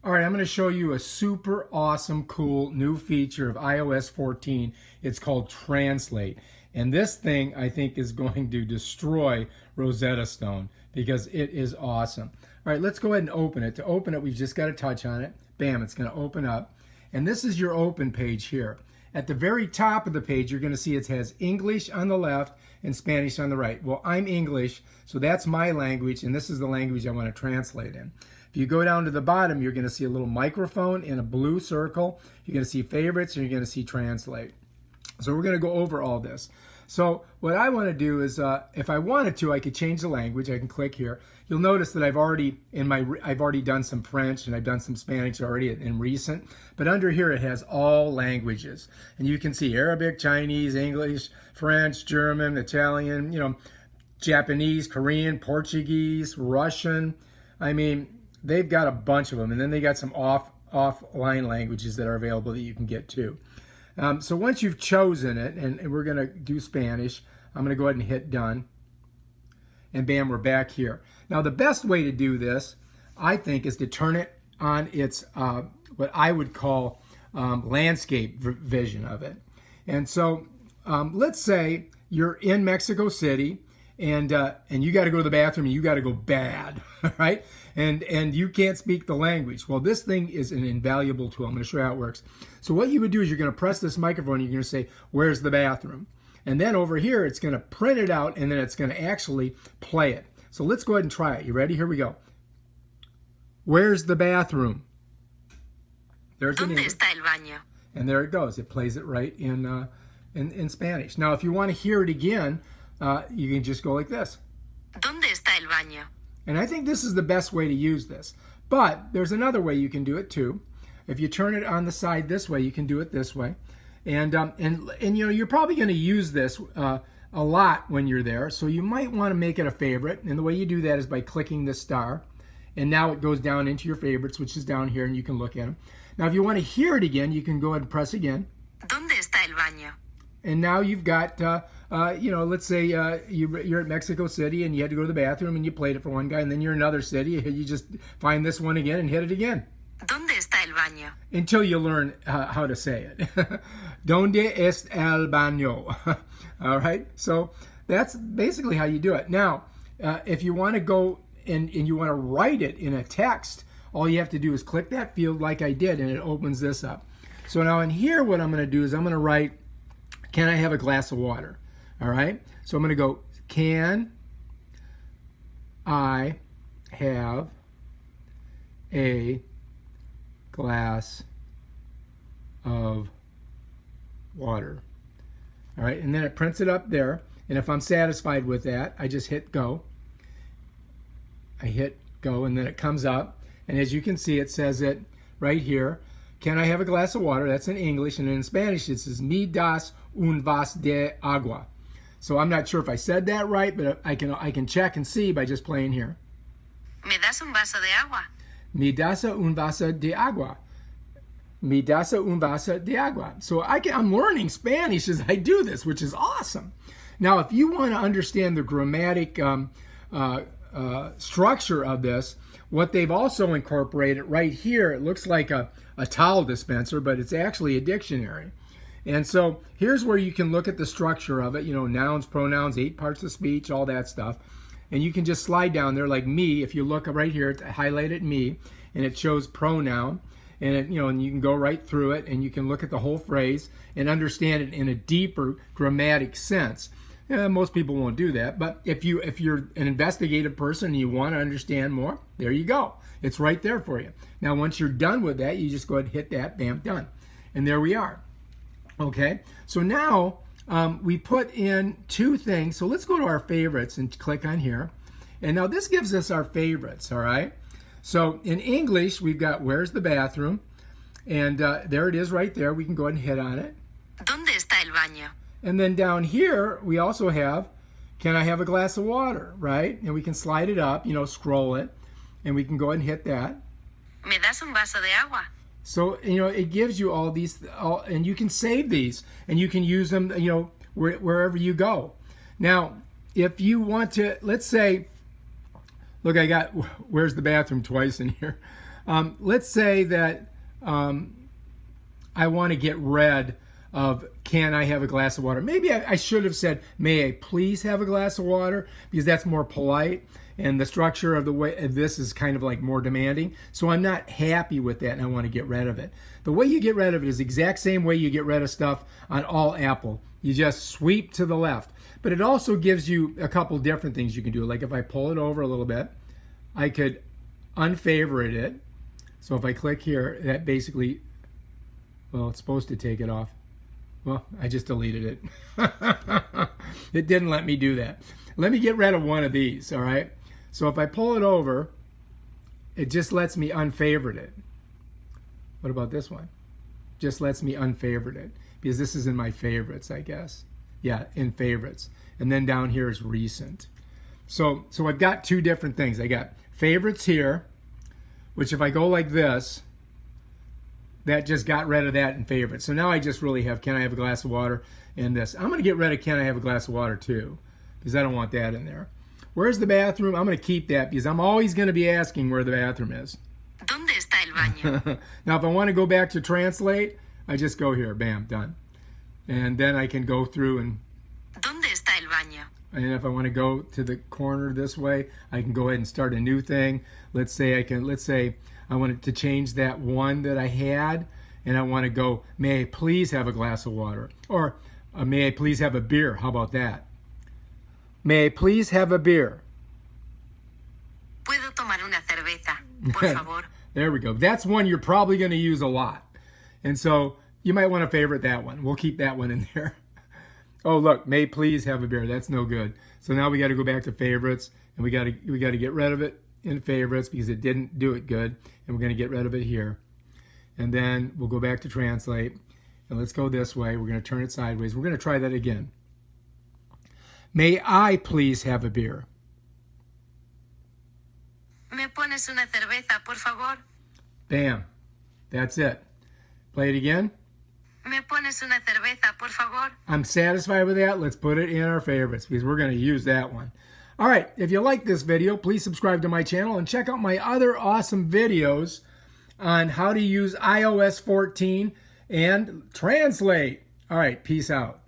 All right, I'm going to show you a super awesome, cool new feature of iOS 14. It's called Translate. And this thing, I think, is going to destroy Rosetta Stone because it is awesome. All right, let's go ahead and open it. To open it, we've just got to touch on it. Bam, it's going to open up. And this is your open page here. At the very top of the page, you're going to see it has English on the left and Spanish on the right. Well, I'm English, so that's my language, and this is the language I want to translate in. If you go down to the bottom, you're going to see a little microphone in a blue circle. You're going to see favorites, and you're going to see translate. So we're going to go over all this. So what I want to do is, if I wanted to, I could change the language. I can click here. You'll notice that I've already done some French and I've done some Spanish already in recent. But under here it has all languages, and you can see Arabic, Chinese, English, French, German, Italian, Japanese, Korean, Portuguese, Russian. I mean, they've got a bunch of them, and then they got some offline languages that are available that you can get too. So once you've chosen it, and we're going to do Spanish, I'm going to go ahead and hit done. And bam, we're back here. Now the best way to do this, I think, is to turn it on its, what I would call landscape vision of it. And so let's say you're in Mexico City, and you got to go to the bathroom, and you got to go bad, right? And you can't speak the language. Well, this thing is an invaluable tool. I'm going to show you how it works. So what you would do is you're going to press this microphone, and you're going to say, "Where's the bathroom?" And then over here, it's going to print it out, and then it's going to actually play it. So let's go ahead and try it. You ready? Here we go. Where's the bathroom? There's an ¿Dónde está el baño? And there it goes. It plays it right in Spanish. Now, if you want to hear it again, you can just go like this. ¿Dónde está el baño? And I think this is the best way to use this. But there's another way you can do it too. If you turn it on the side this way, you can do it this way. And you're probably going to use this a lot when you're there. So you might want to make it a favorite. And the way you do that is by clicking the star. And now it goes down into your favorites, which is down here, and you can look at them. Now, if you want to hear it again, you can go ahead and press again. ¿Dónde está el baño? And now you've got, let's say you're at Mexico City and you had to go to the bathroom and you played it for one guy, and then you're in another city, you just find this one again and hit it again. ¿Dónde está el baño? Until you learn how to say it. ¿Dónde está el baño? All right, so that's basically how you do it. Now, if you want to go and you want to write it in a text, all you have to do is click that field like I did, and it opens this up. So now in here, what I'm going to do is I'm going to write, "Can I have a glass of water?" All right, so I'm going to go, "Can I have a glass of water?" All right, and then it prints it up there, and if I'm satisfied with that, I just hit go. I hit go, and then it comes up, and as you can see, it says it right here. "Can I have a glass of water?" That's in English, and in Spanish it says "Me das un vas de agua." So I'm not sure if I said that right, but I can check and see by just playing here. ¿Me das un vaso de agua? Me das un vaso de agua. Me das un vaso de agua. So I'm learning Spanish as I do this, which is awesome. Now, if you want to understand the grammatic structure of this, what they've also incorporated right here, it looks like a towel dispenser, but it's actually a dictionary. And so here's where you can look at the structure of it, nouns, pronouns, 8 parts of speech, all that stuff. And you can just slide down there like me. If you look right here, it's highlighted me, and it shows pronoun. And and you can go right through it, and you can look at the whole phrase and understand it in a deeper grammatic sense. Most people won't do that, but if you're an investigative person and you want to understand more, there you go. It's right there for you. Now, once you're done with that, you just go ahead and hit that, bam, done. And there we are. Okay, so now we put in 2 things. So let's go to our favorites and click on here. And now this gives us our favorites, all right? So in English, we've got "Where's the bathroom?" And there it is right there. We can go ahead and hit on it. ¿Dónde está el baño? And then down here, we also have, "Can I have a glass of water?" Right? And we can slide it up, scroll it, and we can go ahead and hit that. ¿Me das un vaso de agua? So, it gives you all these, and you can save these, and you can use them, wherever you go. Now, if you want to, let's say, look, I got "Where's the bathroom?" twice in here. Let's say that I want to get rid of can I have a glass of water. Maybe I should have said, may I please have a glass of water, because that's more polite. And the structure of the way of this is kind of like more demanding. So I'm not happy with that and I want to get rid of it. The way you get rid of it is the exact same way you get rid of stuff on all Apple. You just sweep to the left. But it also gives you a couple different things you can do. Like if I pull it over a little bit, I could unfavorite it. So if I click here, that basically, well, it's supposed to take it off. Well, I just deleted it. It didn't let me do that. Let me get rid of one of these, all right? So if I pull it over, it just lets me unfavorite it. What about this one? Just lets me unfavorite it, because this is in my favorites, I guess. Yeah, in favorites. And then down here is recent. So I've got two different things. I got favorites here, which if I go like this, that just got rid of that in favorites. So now I just really have can I have a glass of water and this. I'm going to get rid of can I have a glass of water too, because I don't want that in there. Where's the bathroom? I'm going to keep that because I'm always going to be asking where the bathroom is. ¿Dónde está el baño? Now if I want to go back to translate, I just go here, bam, done. And then I can go through and ¿Dónde está el baño? and if I want to go to the corner this way, I can go ahead and start a new thing. Let's say I wanted to change that one that I had, and I want to go, may I please have a glass of water? Or may I please have a beer? How about that? May I please have a beer? ¿Puedo tomar una cerveza, por favor? There we go. That's one you're probably going to use a lot. And so you might want to favorite that one. We'll keep that one in there. Oh, look, may please have a beer. That's no good. So now we got to go back to favorites, and we got to get rid of it in favorites because it didn't do it good, and we're going to get rid of it here. And then we'll go back to translate, and let's go this way. We're going to turn it sideways. We're going to try that again. May I please have a beer? ¿Me pones una cerveza, por favor? Bam. That's it. Play it again. ¿Me pones una cerveza, por favor? I'm satisfied with that. Let's put it in our favorites because we're going to use that one. All right, if you like this video, please subscribe to my channel and check out my other awesome videos on how to use iOS 14 and translate. All right, peace out.